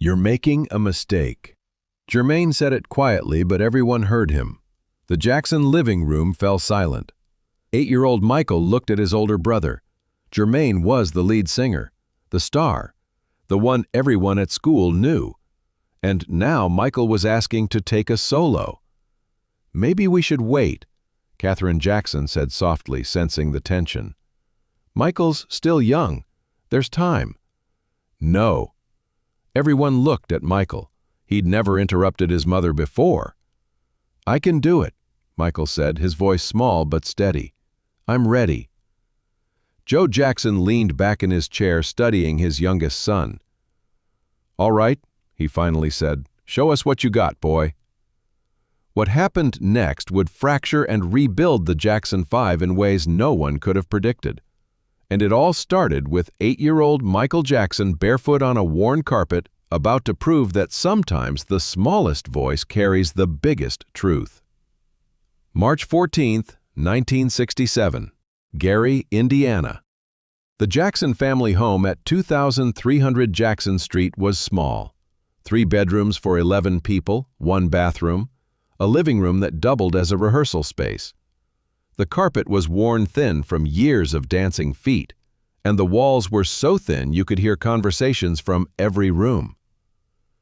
"You're making a mistake." Jermaine said it quietly, but everyone heard him. The Jackson living room fell silent. 8-year-old Michael looked at his older brother. Jermaine was the lead singer, the star, the one everyone at school knew. And now Michael was asking to take a solo. "Maybe we should wait," Katherine Jackson said softly, sensing the tension. "Michael's still young. There's time." "No." Everyone looked at Michael. He'd never interrupted his mother before. "I can do it," Michael said, his voice small but steady. "I'm ready." Joe Jackson leaned back in his chair, studying his youngest son. "All right," he finally said. "Show us what you got, boy." What happened next would fracture and rebuild the Jackson 5 in ways no one could have predicted. And it all started with 8-year-old Michael Jackson barefoot on a worn carpet, about to prove that sometimes the smallest voice carries the biggest truth. March 14, 1967, Gary, Indiana. The Jackson family home at 2300 Jackson Street was small. 3 bedrooms for 11 people, 1 bathroom, a living room that doubled as a rehearsal space. The carpet was worn thin from years of dancing feet, and the walls were so thin you could hear conversations from every room.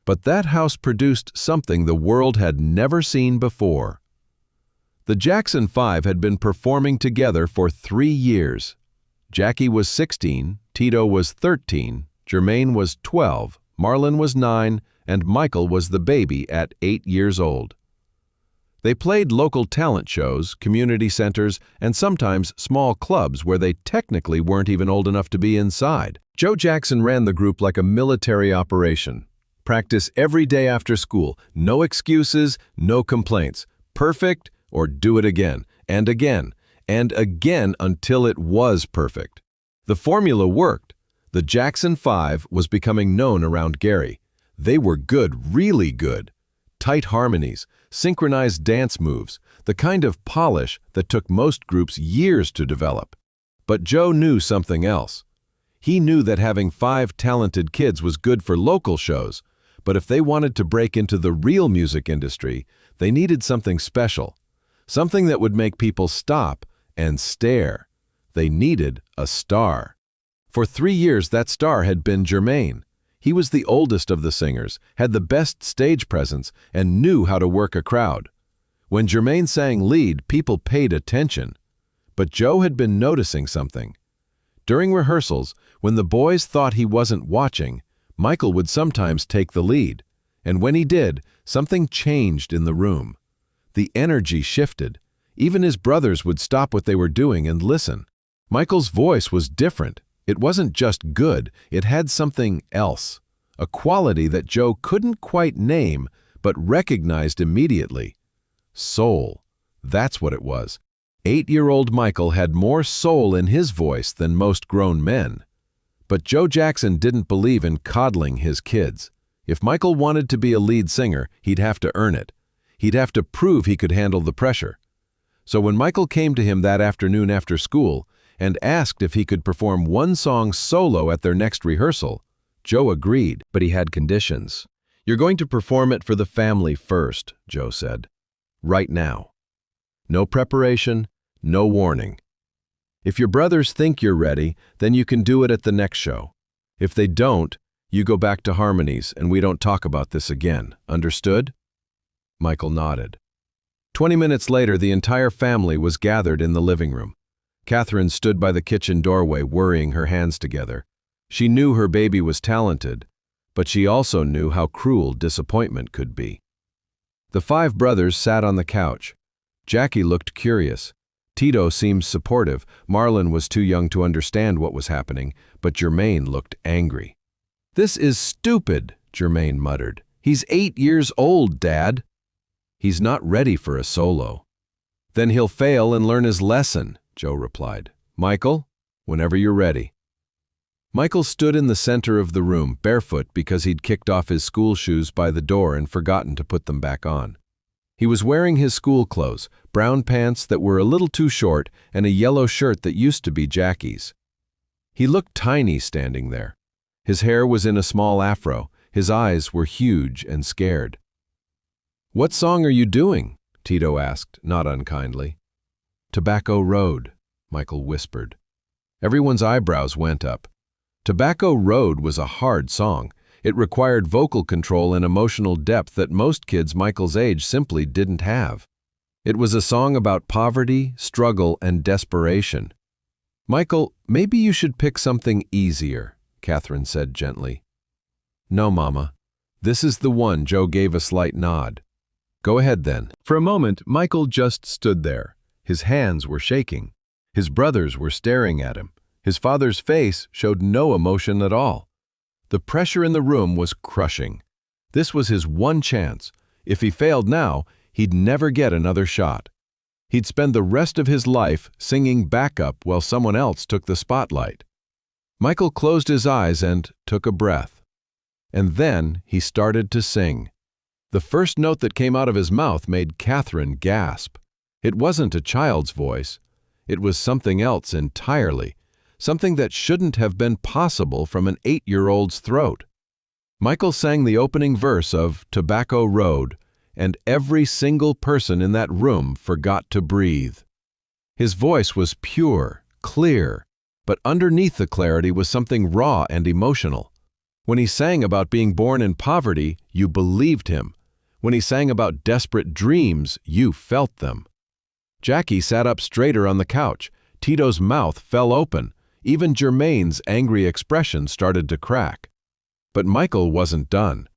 But that house produced something the world had never seen before. The Jackson 5 had been performing together for 3 years. Jackie was 16, Tito was 13, Jermaine was 12, Marlon was 9, and Michael was the baby at 8 years old. They played local talent shows, community centers, and sometimes small clubs where they technically weren't even old enough to be inside. Joe Jackson ran the group like a military operation. Practice every day after school, no excuses, no complaints. Perfect, or do it again, and again, and again until it was perfect. The formula worked. The Jackson 5 was becoming known around Gary. They were good, really good. Tight harmonies, synchronized dance moves, the kind of polish that took most groups years to develop. But Joe knew something else. He knew that having 5 talented kids was good for local shows, but if they wanted to break into the real music industry, they needed something special, something that would make people stop and stare. They needed a star. For 3 years, that star had been Jermaine. He was the oldest of the singers, had the best stage presence, and knew how to work a crowd. When Jermaine sang lead, people paid attention. But Joe had been noticing something. During rehearsals, when the boys thought he wasn't watching, Michael would sometimes take the lead. And when he did, something changed in the room. The energy shifted. Even his brothers would stop what they were doing and listen. Michael's voice was different. It wasn't just good, it had something else, a quality that Joe couldn't quite name but recognized immediately. Soul. That's what it was. 8-year-old Michael had more soul in his voice than most grown men. But Joe Jackson didn't believe in coddling his kids. If Michael wanted to be a lead singer, he'd have to earn it. He'd have to prove he could handle the pressure. So when Michael came to him that afternoon after school and asked if he could perform one song solo at their next rehearsal, Joe agreed, but he had conditions. "You're going to perform it for the family first," Joe said. "Right now. No preparation, no warning. If your brothers think you're ready, then you can do it at the next show. If they don't, you go back to harmonies and we don't talk about this again. Understood?" Michael nodded. 20 minutes later, the entire family was gathered in the living room. Catherine stood by the kitchen doorway, worrying her hands together. She knew her baby was talented, but she also knew how cruel disappointment could be. The 5 brothers sat on the couch. Jackie looked curious. Tito seemed supportive. Marlon was too young to understand what was happening, but Jermaine looked angry. "This is stupid," Jermaine muttered. "He's 8 years old, Dad." "He's not ready for a solo." "Then he'll fail and learn his lesson," Joe replied. "Michael, whenever you're ready." Michael stood in the center of the room, barefoot because he'd kicked off his school shoes by the door and forgotten to put them back on. He was wearing his school clothes, brown pants that were a little too short and a yellow shirt that used to be Jackie's. He looked tiny standing there. His hair was in a small afro, His eyes were huge and scared. "What song are you doing?" Tito asked, not unkindly. "Tobacco Road," Michael whispered. Everyone's eyebrows went up. Tobacco Road was a hard song. It required vocal control and emotional depth that most kids Michael's age simply didn't have. It was a song about poverty, struggle, and desperation. "Michael, maybe you should pick something easier," Catherine said gently. "No, Mama. This is the one." Joe gave a slight nod. "Go ahead then." For a moment, Michael just stood there. His hands were shaking. His brothers were staring at him. His father's face showed no emotion at all. The pressure in the room was crushing. This was his one chance. If he failed now, he'd never get another shot. He'd spend the rest of his life singing backup while someone else took the spotlight. Michael closed his eyes and took a breath. And then he started to sing. The first note that came out of his mouth made Catherine gasp. It wasn't a child's voice. It was something else entirely, something that shouldn't have been possible from an 8-year-old's throat. Michael sang the opening verse of Tobacco Road, and every single person in that room forgot to breathe. His voice was pure, clear, but underneath the clarity was something raw and emotional. When he sang about being born in poverty, you believed him. When he sang about desperate dreams, you felt them. Jackie sat up straighter on the couch. Tito's mouth fell open. Even Jermaine's angry expression started to crack. But Michael wasn't done.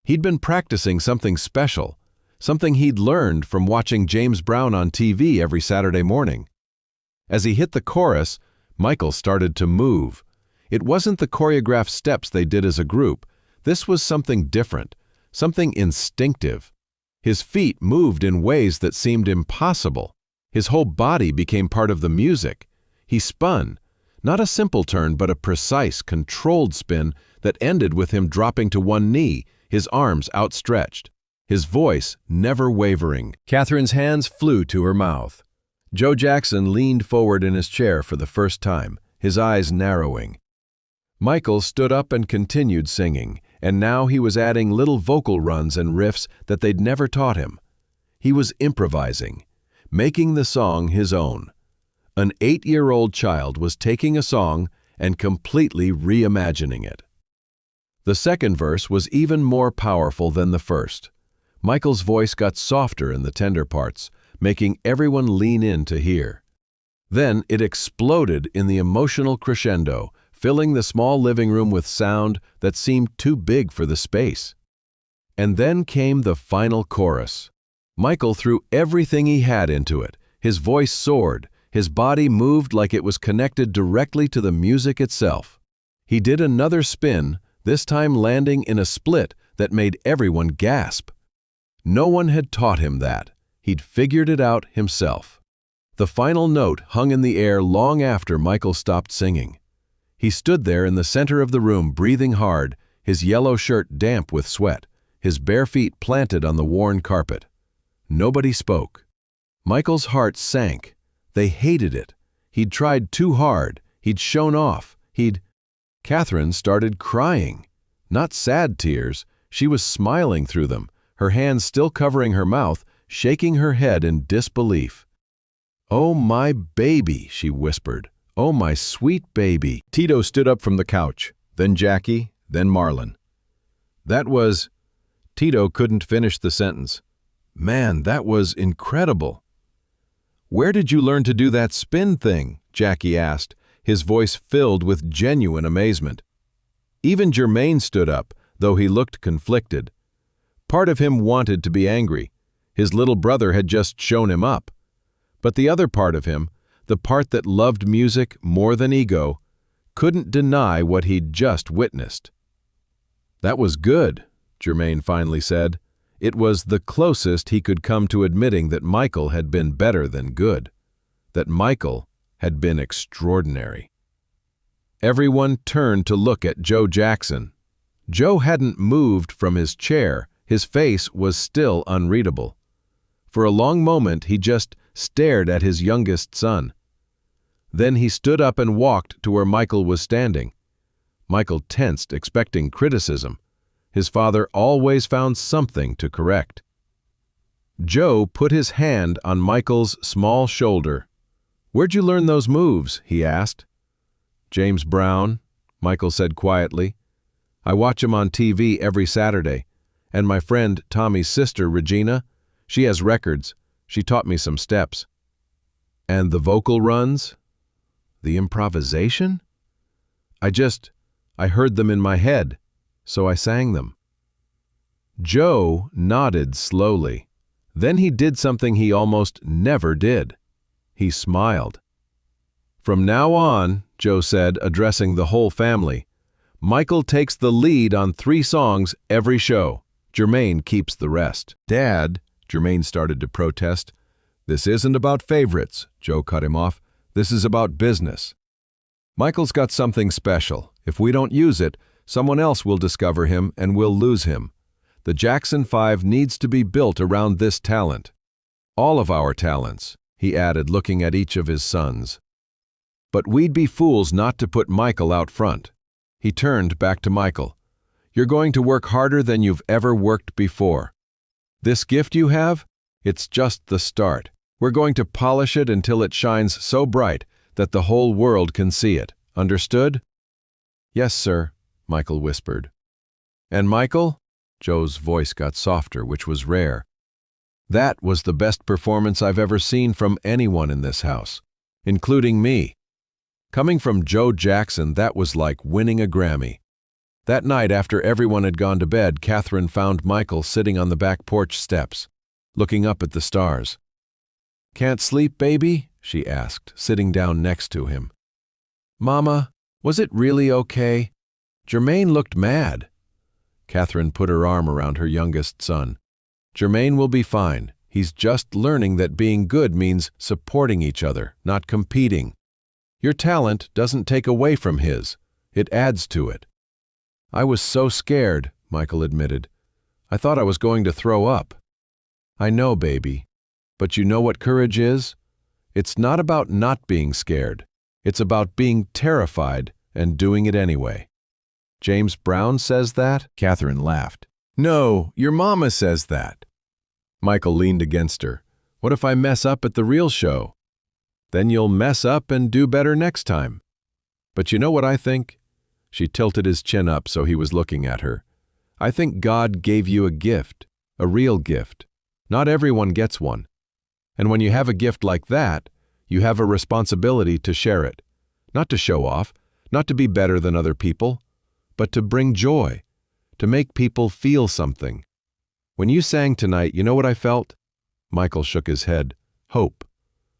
He'd been practicing something special, something he'd learned from watching James Brown on TV every Saturday morning. As he hit the chorus, Michael started to move. It wasn't the choreographed steps they did as a group. This was something different, something instinctive. His feet moved in ways that seemed impossible. His whole body became part of the music. He spun, not a simple turn, but a precise, controlled spin that ended with him dropping to one knee, his arms outstretched, his voice never wavering. Catherine's hands flew to her mouth. Joe Jackson leaned forward in his chair for the first time, his eyes narrowing. Michael stood up and continued singing, and now he was adding little vocal runs and riffs that they'd never taught him. He was improvising, making the song his own. An 8-year-old child was taking a song and completely reimagining it. The second verse was even more powerful than the first. Michael's voice got softer in the tender parts, making everyone lean in to hear. Then it exploded in the emotional crescendo, filling the small living room with sound that seemed too big for the space. And then came the final chorus. Michael threw everything he had into it. His voice soared. His body moved like it was connected directly to the music itself. He did another spin, this time landing in a split that made everyone gasp. No one had taught him that. He'd figured it out himself. The final note hung in the air long after Michael stopped singing. He stood there in the center of the room, breathing hard, his yellow shirt damp with sweat, his bare feet planted on the worn carpet. Nobody spoke. Michael's heart sank. They hated it. He'd tried too hard. He'd shown off. Catherine started crying. Not sad tears. She was smiling through them, her hands still covering her mouth, shaking her head in disbelief. "Oh, my baby," she whispered. "Oh, my sweet baby." Tito stood up from the couch, then Jackie, then Marlon. That was... Tito couldn't finish the sentence. "Man, that was incredible." "Where did you learn to do that spin thing?" Jackie asked, his voice filled with genuine amazement. Even Jermaine stood up, though he looked conflicted. Part of him wanted to be angry. His little brother had just shown him up. But the other part of him, the part that loved music more than ego, couldn't deny what he'd just witnessed. "That was good," Jermaine finally said. It was the closest he could come to admitting that Michael had been better than good, that Michael had been extraordinary. Everyone turned to look at Joe Jackson. Joe hadn't moved from his chair. His face was still unreadable. For a long moment, he just stared at his youngest son. Then he stood up and walked to where Michael was standing. Michael tensed, expecting criticism. His father always found something to correct. Joe put his hand on Michael's small shoulder. "Where'd you learn those moves?" he asked. "James Brown," Michael said quietly. "I watch him on TV every Saturday. And my friend Tommy's sister, Regina, she has records. She taught me some steps." "And the vocal runs? The improvisation?" I heard them in my head, so I sang them." Joe nodded slowly. Then he did something he almost never did. He smiled. "From now on," Joe said, addressing the whole family, "Michael takes the lead on 3 songs every show. Jermaine keeps the rest." "Dad," Jermaine started to protest. "This isn't about favorites," Joe cut him off. "This is about business. Michael's got something special. If we don't use it, someone else will discover him and we'll lose him. The Jackson 5 needs to be built around this talent. All of our talents," he added, looking at each of his sons. "But we'd be fools not to put Michael out front." He turned back to Michael. "You're going to work harder than you've ever worked before. This gift you have, it's just the start. We're going to polish it until it shines so bright that the whole world can see it. Understood?" "Yes, sir," Michael whispered. "And Michael?" Joe's voice got softer, which was rare. "That was the best performance I've ever seen from anyone in this house, including me. Coming from Joe Jackson, that was like winning a Grammy." That night, after everyone had gone to bed, Catherine found Michael sitting on the back porch steps, looking up at the stars. "Can't sleep, baby?" she asked, sitting down next to him. "Mama, was it really okay? Jermaine looked mad." Catherine put her arm around her youngest son. "Jermaine will be fine. He's just learning that being good means supporting each other, not competing. Your talent doesn't take away from his. It adds to it." "I was so scared," Michael admitted. "I thought I was going to throw up." "I know, baby. But you know what courage is? It's not about not being scared. It's about being terrified and doing it anyway." "James Brown says that?" Catherine laughed. "No, your mama says that." Michael leaned against her. "What if I mess up at the real show?" "Then you'll mess up and do better next time." "But you know what I think?" She tilted his chin up so he was looking at her. "I think God gave you a gift, a real gift. Not everyone gets one. And when you have a gift like that, you have a responsibility to share it. Not to show off, not to be better than other people, but to bring joy, to make people feel something. When you sang tonight, you know what I felt?" Michael shook his head. "Hope.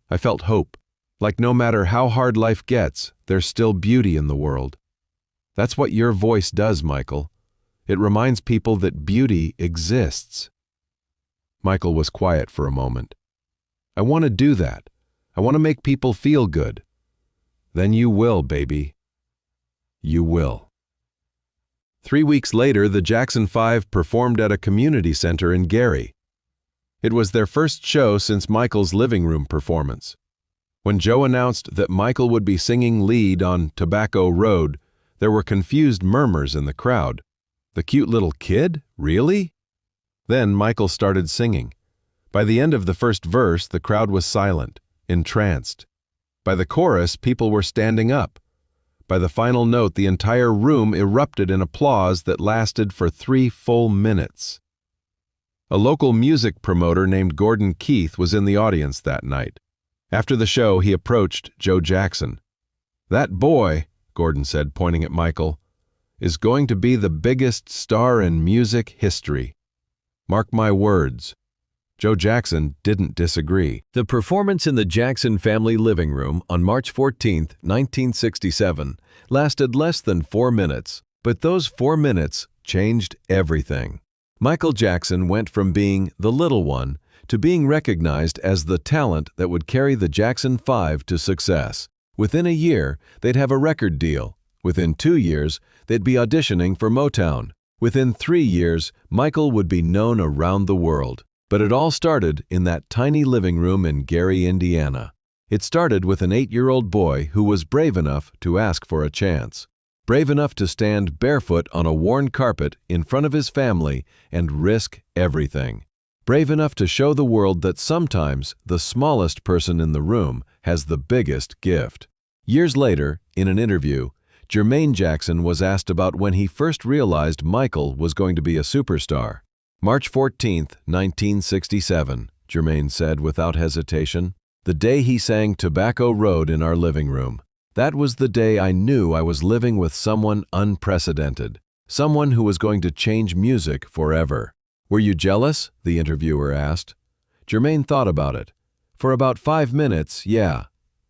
I felt hope. Like no matter how hard life gets, there's still beauty in the world. That's what your voice does, Michael. It reminds people that beauty exists." Michael was quiet for a moment. "I want to do that. I want to make people feel good." "Then you will, baby. You will." 3 weeks later, the Jackson 5 performed at a community center in Gary. It was their first show since Michael's living room performance. When Joe announced that Michael would be singing lead on Tobacco Road, there were confused murmurs in the crowd. "The cute little kid? Really?" Then Michael started singing. By the end of the first verse, the crowd was silent, entranced. By the chorus, people were standing up. By the final note, the entire room erupted in applause that lasted for 3 full minutes. A local music promoter named Gordon Keith was in the audience that night. After the show, he approached Joe Jackson. "That boy," Gordon said, pointing at Michael, "is going to be the biggest star in music history. Mark my words." Joe Jackson didn't disagree. The performance in the Jackson family living room on March 14, 1967, lasted less than 4 minutes, but those 4 minutes changed everything. Michael Jackson went from being the little one to being recognized as the talent that would carry the Jackson 5 to success. Within a year, they'd have a record deal. Within 2 years, they'd be auditioning for Motown. Within 3 years, Michael would be known around the world. But it all started in that tiny living room in Gary, Indiana. It started with an 8-year-old boy who was brave enough to ask for a chance. brave enough to stand barefoot on a worn carpet in front of his family and risk everything. Brave enough to show the world that sometimes the smallest person in the room has the biggest gift. Years later, in an interview, Jermaine Jackson was asked about when he first realized Michael was going to be a superstar. March 14, 1967, Jermaine said without hesitation, "The day he sang Tobacco Road in our living room. That was the day I knew I was living with someone unprecedented, someone who was going to change music forever." "Were you jealous?" the interviewer asked. Jermaine thought about it. "For about 5 minutes, yeah.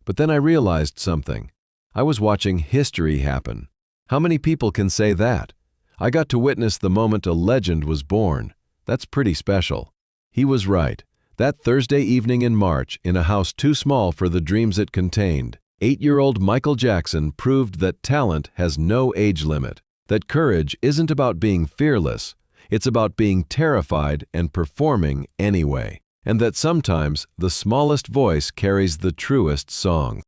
But then I realized something. I was watching history happen. How many people can say that? I got to witness the moment a legend was born. That's pretty special." He was right. That Thursday evening in March, in a house too small for the dreams it contained, 8-year-old Michael Jackson proved that talent has no age limit, that courage isn't about being fearless, it's about being terrified and performing anyway, and that sometimes the smallest voice carries the truest song.